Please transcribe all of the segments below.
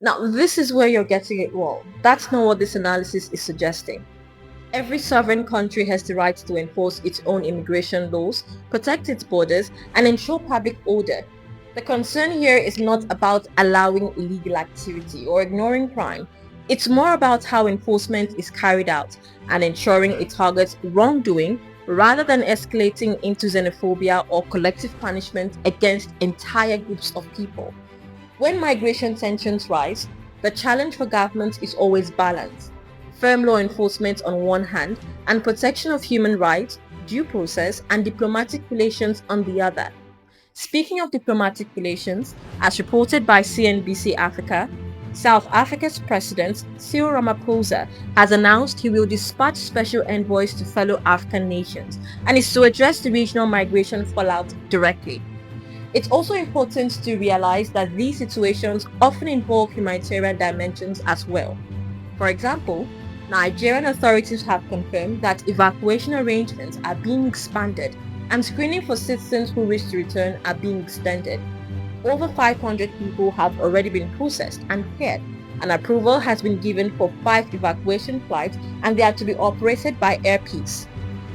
Now, this is where you're getting it wrong. That's not what this analysis is suggesting. Every sovereign country has the right to enforce its own immigration laws, protect its borders, and ensure public order. The concern here is not about allowing illegal activity or ignoring crime. It's more about how enforcement is carried out and ensuring it targets wrongdoing rather than escalating into xenophobia or collective punishment against entire groups of people. When migration tensions rise, the challenge for governments is always balance. Firm law enforcement on one hand and protection of human rights, due process, and diplomatic relations on the other. Speaking of diplomatic relations, as reported by CNBC Africa, South Africa's President Cyril Ramaphosa has announced he will dispatch special envoys to fellow African nations and is to address the regional migration fallout directly. It's also important to realize that these situations often involve humanitarian dimensions as well. For example, Nigerian authorities have confirmed that evacuation arrangements are being expanded and screening for citizens who wish to return are being extended. Over 500 people have already been processed and cleared. An approval has been given for 5 evacuation flights and they are to be operated by Air Peace.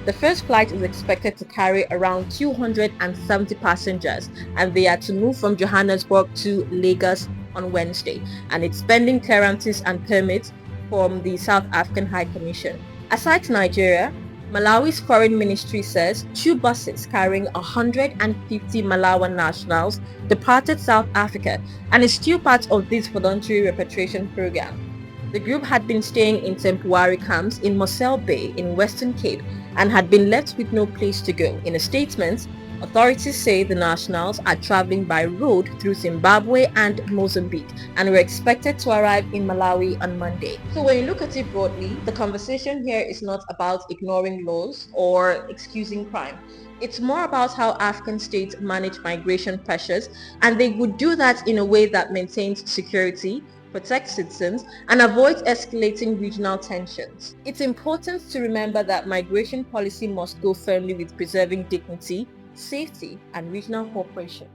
The first flight is expected to carry around 270 passengers and they are to move from Johannesburg to Lagos on Wednesday, and it's pending clearances and permits from the South African High Commission. Aside Nigeria, Malawi's foreign ministry says 2 buses carrying 150 Malawian nationals departed South Africa and is still part of this voluntary repatriation program. The group had been staying in temporary camps in Mossel Bay in Western Cape and had been left with no place to go. In a statement, authorities say the nationals are traveling by road through Zimbabwe and Mozambique and were expected to arrive in Malawi on Monday. So when you look at it broadly, the conversation here is not about ignoring laws or excusing crime. It's more about how African states manage migration pressures, and they would do that in a way that maintains security, protects citizens, and avoids escalating regional tensions. It's important to remember that migration policy must go firmly with preserving dignity, safety, and regional cooperation.